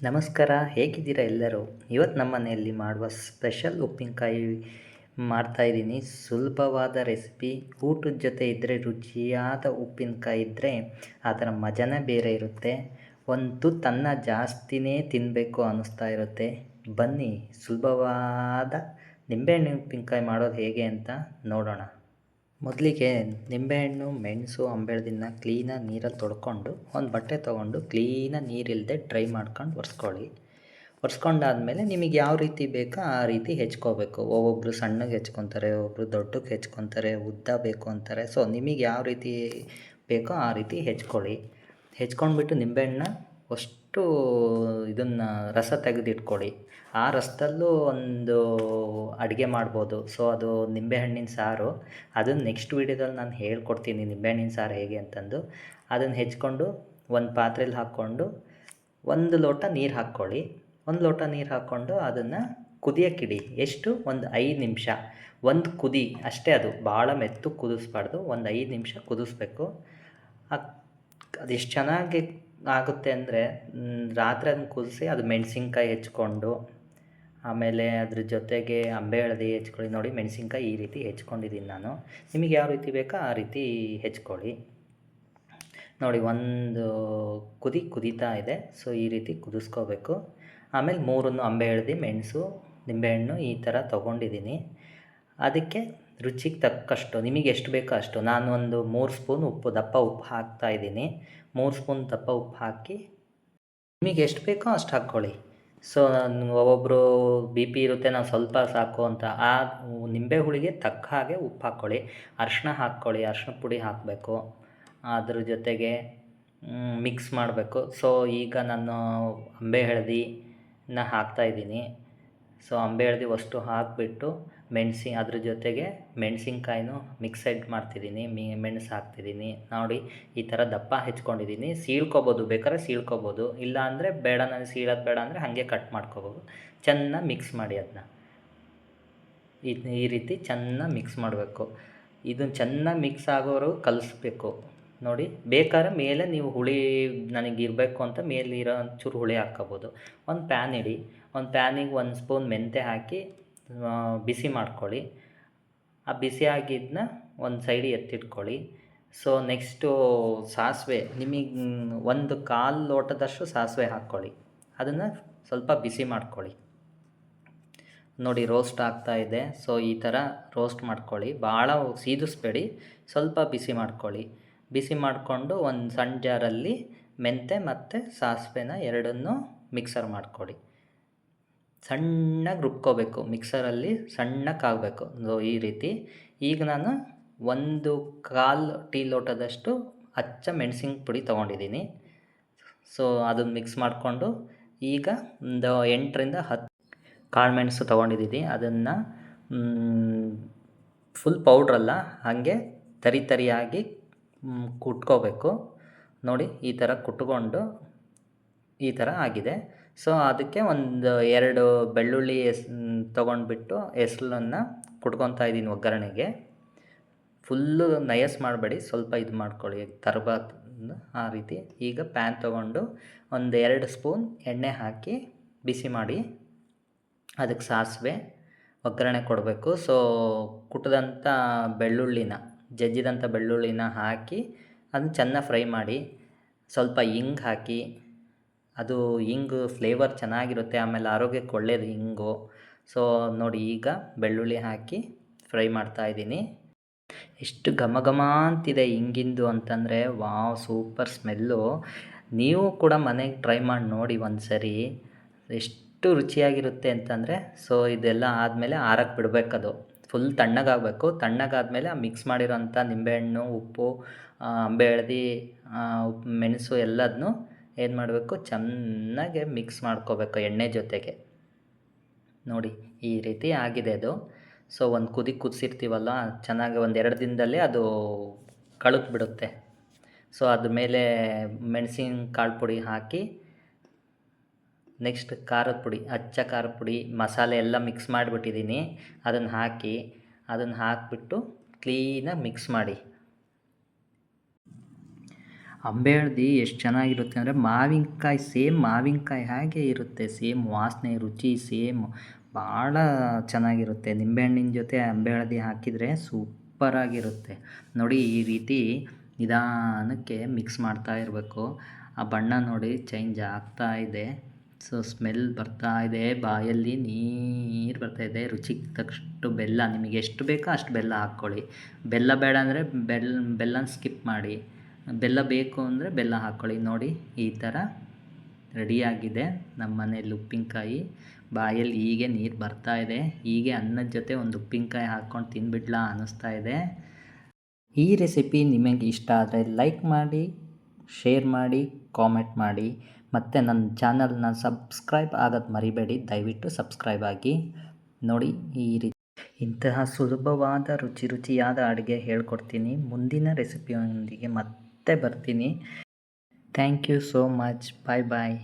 ನಮಸ್ಕಾರ, ಹೇಗಿದ್ದೀರಾ ಎಲ್ಲರೂ? ಇವತ್ತು ನಮ್ಮ ಮನೆಯಲ್ಲಿ ಮಾಡುವ ಸ್ಪೆಷಲ್ ಉಪ್ಪಿನಕಾಯಿ ಮಾಡ್ತಾಯಿದ್ದೀನಿ. ಸುಲಭವಾದ ರೆಸಿಪಿ. ಊಟದ ಜೊತೆ ಇದ್ದರೆ, ರುಚಿಯಾದ ಉಪ್ಪಿನಕಾಯಿ ಇದ್ದರೆ ಅದರ ಮಜನೇ ಬೇರೆ ಇರುತ್ತೆ. ಒಂದು ತುತ್ತು ಅನ್ನ ಜಾಸ್ತಿನೇ ತಿನ್ನಬೇಕು ಅನ್ನಿಸ್ತಾ ಇರುತ್ತೆ. ಬನ್ನಿ, ಸುಲಭವಾದ ನಿಂಬೆಹಣ್ಣಿನ ಉಪ್ಪಿನಕಾಯಿ ಮಾಡೋದು ಹೇಗೆ ಅಂತ ನೋಡೋಣ. ಮೊದಲಿಗೆ ನಿಂಬೆಹಣ್ಣು, ಮೆಣಸು, ಅಂಬೆಳದಿನ ಕ್ಲೀನಾಗಿ ನೀರಲ್ಲಿ ತೊಳ್ಕೊಂಡು ಒಂದು ಬಟ್ಟೆ ತೊಗೊಂಡು ಕ್ಲೀನಾಗಿ ನೀರಿಲ್ಲದೆ ಡ್ರೈ ಮಾಡ್ಕೊಂಡು ಒರೆಸ್ಕೊಂಡಾದ್ಮೇಲೆ ನಿಮಗೆ ಯಾವ ರೀತಿ ಬೇಕೋ ಆ ರೀತಿ ಹೆಚ್ಕೋಬೇಕು. ಒಬ್ಬೊಬ್ಬರು ಸಣ್ಣಗೆ ಹೆಚ್ಕೊತಾರೆ, ಒಬ್ಬರು ದೊಡ್ಡಕ್ಕೆ ಹೆಚ್ಕೊತಾರೆ, ಉದ್ದ ಬೇಕು ಅಂತಾರೆ. ಸೊ ನಿಮಗೆ ಯಾವ ರೀತಿ ಬೇಕೋ ಆ ರೀತಿ ಹೆಚ್ಕೊಂಡ್ಬಿಟ್ಟು ನಿಂಬೆಹಣ್ಣನ್ನ ಅಷ್ಟು ಇದನ್ನು ರಸ ತೆಗೆದಿಟ್ಕೊಳ್ಳಿ. ಆ ರಸದಲ್ಲೂ ಒಂದು ಅಡುಗೆ ಮಾಡ್ಬೋದು. ಸೊ ಅದು ನಿಂಬೆಹಣ್ಣಿನ ಸಾರು. ಅದನ್ನು ನೆಕ್ಸ್ಟ್ ವೀಡಿಯೋದಲ್ಲಿ ನಾನು ಹೇಳ್ಕೊಡ್ತೀನಿ ನಿಂಬೆಹಣ್ಣಿನ ಸಾರು ಹೇಗೆ ಅಂತಂದು. ಅದನ್ನು ಹೆಚ್ಕೊಂಡು ಒಂದು ಪಾತ್ರೆಯಲ್ಲಿ ಹಾಕ್ಕೊಂಡು 1 ಲೋಟ ನೀರು ಹಾಕ್ಕೊಳ್ಳಿ. 1 ಲೋಟ ನೀರು ಹಾಕ್ಕೊಂಡು ಅದನ್ನು ಕುದಿಯೋಕ್ಕಿಡಿ. ಎಷ್ಟು? ಒಂದು 5 ನಿಮಿಷ. ಒಂದು ಕುದಿ ಅಷ್ಟೇ, ಅದು ಭಾಳ ಮೆತ್ತು ಕುದಿಸ್ಬಾರ್ದು. ಒಂದು 5 ನಿಮಿಷ ಕುದಿಸ್ಬೇಕು. ಅದೆಷ್ಟು ಚೆನ್ನಾಗಿ ಆಗುತ್ತೆ ಅಂದರೆ, ರಾತ್ರಿ ಅದನ್ನು ಕುದಿಸಿ ಅದು ಮೆಣಸಿನ್ಕಾಯಿ ಹೆಚ್ಕೊಂಡು, ಆಮೇಲೆ ಅದ್ರ ಜೊತೆಗೆ ಅಂಬೆ ಹಳದಿ ಹೆಚ್ಕೊಳ್ಳಿ. ನೋಡಿ, ಮೆಣಸಿನ್ಕಾಯಿ ಈ ರೀತಿ ಹೆಚ್ಕೊಂಡಿದ್ದೀನಿ ನಾನು. ನಿಮಗೆ ಯಾವ ರೀತಿ ಬೇಕೋ ಆ ರೀತಿ ಹೆಚ್ಕೊಳ್ಳಿ. ನೋಡಿ, ಒಂದು ಕುದೀತಾ ಇದೆ. ಸೊ ಈ ರೀತಿ ಕುದಿಸ್ಕೋಬೇಕು. ಆಮೇಲೆ 3 ಅಂಬೆ ಹಳದಿ, ಮೆಣಸು, ನಿಂಬೆಹಣ್ಣು ಈ ಥರ ತೊಗೊಂಡಿದ್ದೀನಿ. ಅದಕ್ಕೆ ರುಚಿಗೆ ತಕ್ಕಷ್ಟು ನಿಮಗೆ ಎಷ್ಟು ಬೇಕೋ ಅಷ್ಟು. ನಾನು ಒಂದು 3 ಸ್ಪೂನ್ ದಪ್ಪ ಉಪ್ಪು ಹಾಕ್ತಾಯಿದ್ದೀನಿ. 3 ಸ್ಪೂನ್ ದಪ್ಪ ಉಪ್ಪು ಹಾಕಿ ನಿಮಗೆ ಎಷ್ಟು ಬೇಕೋ ಅಷ್ಟು ಹಾಕ್ಕೊಳ್ಳಿ. ಸೊ ಒಬ್ಬೊಬ್ಬರು ಬಿ ಪಿ ಇರುತ್ತೆ, ನಾವು ಸ್ವಲ್ಪ ಸಾಕು ಅಂತ. ಆ ನಿಂಬೆ ಹುಳಿಗೆ ತಕ್ಕ ಹಾಗೆ ಉಪ್ಪು ಹಾಕ್ಕೊಳ್ಳಿ. ಅರಿಶಿಣ ಹಾಕ್ಕೊಳ್ಳಿ, ಅರಿಶಿಣ ಪುಡಿ ಹಾಕಬೇಕು. ಅದ್ರ ಜೊತೆಗೆ ಮಿಕ್ಸ್ ಮಾಡಬೇಕು. ಸೊ ಈಗ ನಾನು ಅಂಬೆ ಹಳದಿನ ಹಾಕ್ತಾಯಿದ್ದೀನಿ. ಸೊ ಅಂಬೆ ಹಳದಿ ಅಷ್ಟು ಹಾಕಿಬಿಟ್ಟು ಅದ್ರ ಜೊತೆಗೆ ಮೆಣಸಿನ್ಕಾಯಿನೂ ಮಿಕ್ಸೆಡ್ ಮಾಡ್ತಿದ್ದೀನಿ. ಮೆಣಸು ಹಾಕ್ತಿದ್ದೀನಿ. ನೋಡಿ, ಈ ಥರ ದಪ್ಪ ಹೆಚ್ಕೊಂಡಿದ್ದೀನಿ. ಸೀಳ್ಕೊಬೋದು, ಬೇಕಾದ್ರೆ ಸೀಳ್ಕೊಬೋದು. ಇಲ್ಲ ಅಂದರೆ ಬೇಡ, ನನಗೆ ಸೀಳೋದು ಬೇಡ ಅಂದರೆ ಹಾಗೆ ಕಟ್ ಮಾಡ್ಕೊಬೋದು. ಚೆನ್ನಾಗಿ ಮಿಕ್ಸ್ ಮಾಡಿ ಅದನ್ನ. ಈ ರೀತಿ ಚೆನ್ನಾಗಿ ಮಿಕ್ಸ್ ಮಾಡಬೇಕು. ಇದನ್ನು ಚೆನ್ನಾಗಿ ಮಿಕ್ಸ್ ಆಗೋವರೆಗೂ ಕಲಿಸ್ಬೇಕು. ನೋಡಿ, ಬೇಕಾದ್ರೆ ಮೇಲೆ ನೀವು ಹುಳಿ ನನಗಿರಬೇಕು ಅಂತ ಮೇಲಿರೋ ಒಂಚೂರು ಹುಳಿ ಹಾಕ್ಕೋಬೋದು. ಒಂದು ಪ್ಯಾನ್ ಇಡಿ. ಒಂದು ಪ್ಯಾನಿಗೆ 1 ಸ್ಪೂನ್ ಮೆಂತ್ಯ ಹಾಕಿ ಬಿಸಿ ಮಾಡ್ಕೊಳ್ಳಿ. ಆ ಬಿಸಿ ಆಗಿದ್ದನ್ನ ಒಂದು ಸೈಡಿಗೆ ಎತ್ತಿಟ್ಕೊಳ್ಳಿ. ಸೊ ನೆಕ್ಸ್ಟು ಸಾಸಿವೆ, ನಿಮಗೆ 1/4 ಲೋಟದಷ್ಟು ಸಾಸಿವೆ ಹಾಕ್ಕೊಳ್ಳಿ. ಅದನ್ನು ಸ್ವಲ್ಪ ಬಿಸಿ ಮಾಡ್ಕೊಳ್ಳಿ. ನೋಡಿ, ರೋಸ್ಟ್ ಆಗ್ತಾಯಿದೆ. ಸೊ ಈ ಥರ ರೋಸ್ಟ್ ಮಾಡ್ಕೊಳ್ಳಿ. ಭಾಳ ಸೀದಿಸ್ಬೇಡಿ, ಸ್ವಲ್ಪ ಬಿಸಿ ಮಾಡ್ಕೊಳ್ಳಿ. ಬಿಸಿ ಮಾಡಿಕೊಂಡು ಒಂದು ಸಣ್ಣ ಜಾರಲ್ಲಿ ಮೆಂತ್ಯ ಮತ್ತು ಸಾಸಿವೆನ ಎರಡನ್ನೂ ಮಿಕ್ಸರ್ ಮಾಡ್ಕೊಳ್ಳಿ. ಸಣ್ಣಗೆ ರುಬ್ಕೋಬೇಕು. ಮಿಕ್ಸರಲ್ಲಿ ಸಣ್ಣಕ್ಕಾಗಬೇಕು. ಈ ರೀತಿ. ಈಗ ನಾನು 1/4 ಟೀ ಲೋಟದಷ್ಟು ಅಚ್ಚ ಮೆಣಸಿನ ಪುಡಿ ತೊಗೊಂಡಿದ್ದೀನಿ. ಸೊ ಅದನ್ನು ಮಿಕ್ಸ್ ಮಾಡಿಕೊಂಡು ಈಗ ಒಂದು 8ರಿಂದ 10 ಕಾಳುಮೆಣಸು ತೊಗೊಂಡಿದ್ದೀನಿ. ಅದನ್ನು ಫುಲ್ ಪೌಡ್ರಲ್ಲ, ಹಾಗೆ ತರಿಯಾಗಿ ಕುಟ್ಕೋಬೇಕು. ನೋಡಿ, ಈ ಥರ ಕುಟ್ಕೊಂಡು ಈ ಥರ ಆಗಿದೆ. ಸೊ ಅದಕ್ಕೆ ಒಂದು 2 ಬೆಳ್ಳುಳ್ಳಿ ತೊಗೊಂಡ್ಬಿಟ್ಟು ಹೆಸರನ್ನು ಕುಟ್ಕೊತಾ ಇದ್ದೀನಿ ಒಗ್ಗರಣೆಗೆ. ಫುಲ್ಲು ನಯಸ್ ಮಾಡಬೇಡಿ, ಸ್ವಲ್ಪ ಇದು ಮಾಡ್ಕೊಳ್ಳಿ, ತರಬಾರ್ದು ಆ ರೀತಿ. ಈಗ ಪ್ಯಾನ್ ತೊಗೊಂಡು ಒಂದು 2 ಸ್ಪೂನ್ ಎಣ್ಣೆ ಹಾಕಿ ಬಿಸಿ ಮಾಡಿ ಅದಕ್ಕೆ ಸಾಸಿವೆ ಒಗ್ಗರಣೆ ಕೊಡಬೇಕು. ಸೊ ಕುಟ್ಟಿದಂಥ ಜಜ್ಜಿದಂಥ ಬೆಳ್ಳುಳ್ಳಿನ ಹಾಕಿ ಅದನ್ನು ಚೆನ್ನಾಗಿ ಫ್ರೈ ಮಾಡಿ. ಸ್ವಲ್ಪ ಹಿಂಗೆ ಹಾಕಿ, ಅದು ಹಿಂಗು ಫ್ಲೇವರ್ ಚೆನ್ನಾಗಿರುತ್ತೆ, ಆಮೇಲೆ ಆರೋಗ್ಯಕ್ಕೆ ಒಳ್ಳೆಯದು ಹಿಂಗು. ಸೊ ನೋಡಿ, ಈಗ ಬೆಳ್ಳುಳ್ಳಿ ಹಾಕಿ ಫ್ರೈ ಮಾಡ್ತಾಯಿದ್ದೀನಿ. ಎಷ್ಟು ಘಮ ಘಮ ಅಂತಿದೆ ಹಿಂಗಿಂದು ಅಂತಂದರೆ, ವಾವ್, ಸೂಪರ್ ಸ್ಮೆಲ್ಲು. ನೀವು ಕೂಡ ಮನೆಗೆ ಟ್ರೈ ಮಾಡಿ ನೋಡಿ ಒಂದು ಸರಿ, ಎಷ್ಟು ರುಚಿಯಾಗಿರುತ್ತೆ ಅಂತಂದರೆ. ಸೊ ಇದೆಲ್ಲ ಆದಮೇಲೆ ಆರಕ್ಕೆ ಬಿಡಬೇಕದು. ಫುಲ್ ತಣ್ಣಗಾಗಬೇಕು. ತಣ್ಣಗಾದಮೇಲೆ ಆ ಮಿಕ್ಸ್ ಮಾಡಿರೋಂಥ ನಿಂಬೆಹಣ್ಣು, ಉಪ್ಪು, ಅಂಬೆ ಹಳದಿ, ಮೆಣಸು ಎಲ್ಲದನ್ನೂ ಏನು ಮಾಡಬೇಕು, ಚೆನ್ನಾಗೆ ಮಿಕ್ಸ್ ಮಾಡ್ಕೋಬೇಕು ಎಣ್ಣೆ ಜೊತೆಗೆ. ನೋಡಿ, ಈ ರೀತಿ ಆಗಿದೆ ಅದು. ಸೊ ಒಂದು ಕುದಿಸಿರ್ತೀವಲ್ಲ, ಚೆನ್ನಾಗಿ ಒಂದು 2 ದಿನದಲ್ಲೇ ಅದು ಕಳುತ್ಬಿಡುತ್ತೆ. ಸೊ ಅದ್ರ ಮೇಲೆ ಮೆಣಸಿನ ಕಾಳು ಪುಡಿ ಹಾಕಿ, ನೆಕ್ಸ್ಟ್ ಖಾರದ ಪುಡಿ, ಅಚ್ಚ ಖಾರದ ಪುಡಿ, ಮಸಾಲೆ ಎಲ್ಲ ಮಿಕ್ಸ್ ಮಾಡಿಬಿಟ್ಟಿದ್ದೀನಿ. ಅದನ್ನು ಹಾಕಿಬಿಟ್ಟು ಕ್ಲೀನಾಗಿ ಮಿಕ್ಸ್ ಮಾಡಿ. ಅಂಬೆಹಳದಿ ಎಷ್ಟು ಚೆನ್ನಾಗಿರುತ್ತೆ ಅಂದರೆ ಮಾವಿನಕಾಯಿ ಸೇಮ್ ಮಾವಿನಕಾಯಿ ಹಾಗೆ ಇರುತ್ತೆ, ಸೇಮ್ ವಾಸನೆ ರುಚಿ ಸೇಮ್ ಭಾಳ ಚೆನ್ನಾಗಿರುತ್ತೆ. ನಿಂಬೆಹಣ್ಣಿನ ಜೊತೆ ಅಂಬೆಹಳದಿ ಹಾಕಿದರೆ ಸೂಪರಾಗಿರುತ್ತೆ. ನೋಡಿ ಈ ರೀತಿ ನಿಧಾನಕ್ಕೆ ಮಿಕ್ಸ್ ಮಾಡ್ತಾ ಇರಬೇಕು. ಆ ಬಣ್ಣ ನೋಡಿ ಚೇಂಜ್ ಆಗ್ತಾ ಇದೆ. ಸೊ ಸ್ಮೆಲ್ ಬರ್ತಾ ಇದೆ, ಬಾಯಲ್ಲಿ ನೀರು ಬರ್ತಾಯಿದೆ. ರುಚಿಗೆ ತಕ್ಕಷ್ಟು ಬೆಲ್ಲ, ನಿಮಗೆ ಎಷ್ಟು ಬೇಕೋ ಅಷ್ಟು ಬೆಲ್ಲ ಹಾಕ್ಕೊಳ್ಳಿ. ಬೆಲ್ಲ ಬೇಡ ಅಂದರೆ ಬೆಲ್ಲನ ಸ್ಕಿಪ್ ಮಾಡಿ. ಬೆಲ್ಲ ಬೇಕು ಅಂದರೆ ಬೆಲ್ಲ ಹಾಕ್ಕೊಳ್ಳಿ. ನೋಡಿ ಈ ಥರ ರೆಡಿಯಾಗಿದೆ ನಮ್ಮ ಮನೇಲಿ ಉಪ್ಪಿನಕಾಯಿ. ಬಾಯಲ್ಲಿ ಹೀಗೆ ನೀರು ಬರ್ತಾ ಇದೆ. ಹೀಗೆ ಅನ್ನದ ಜೊತೆ ಒಂದು ಉಪ್ಪಿನಕಾಯಿ ಹಾಕ್ಕೊಂಡು ತಿಂದ್ಬಿಡ್ಲಾ ಅನ್ನಿಸ್ತಾ ಇದೆ. ಈ ರೆಸಿಪಿ ನಿಮಗೆ ಇಷ್ಟ ಆದರೆ ಲೈಕ್ ಮಾಡಿ, ಶೇರ್ ಮಾಡಿ, ಕಾಮೆಂಟ್ ಮಾಡಿ. ಮತ್ತು ನನ್ನ ಚಾನಲ್ನ ಸಬ್ಸ್ಕ್ರೈಬ್ ಆಗೋದು ಮರಿಬೇಡಿ. ದಯವಿಟ್ಟು ಸಬ್ಸ್ಕ್ರೈಬ್ ಆಗಿ. ನೋಡಿ ಈ ರೀತಿ ಇಂತಹ ಸುಲಭವಾದ ರುಚಿಯಾದ ಅಡುಗೆ ಹೇಳ್ಕೊಡ್ತೀನಿ. ಮುಂದಿನ ರೆಸಿಪಿಯೊಂದಿಗೆ ಮತ್ತೆ ಬರ್ತೀನಿ. Thank you so much. Bye bye.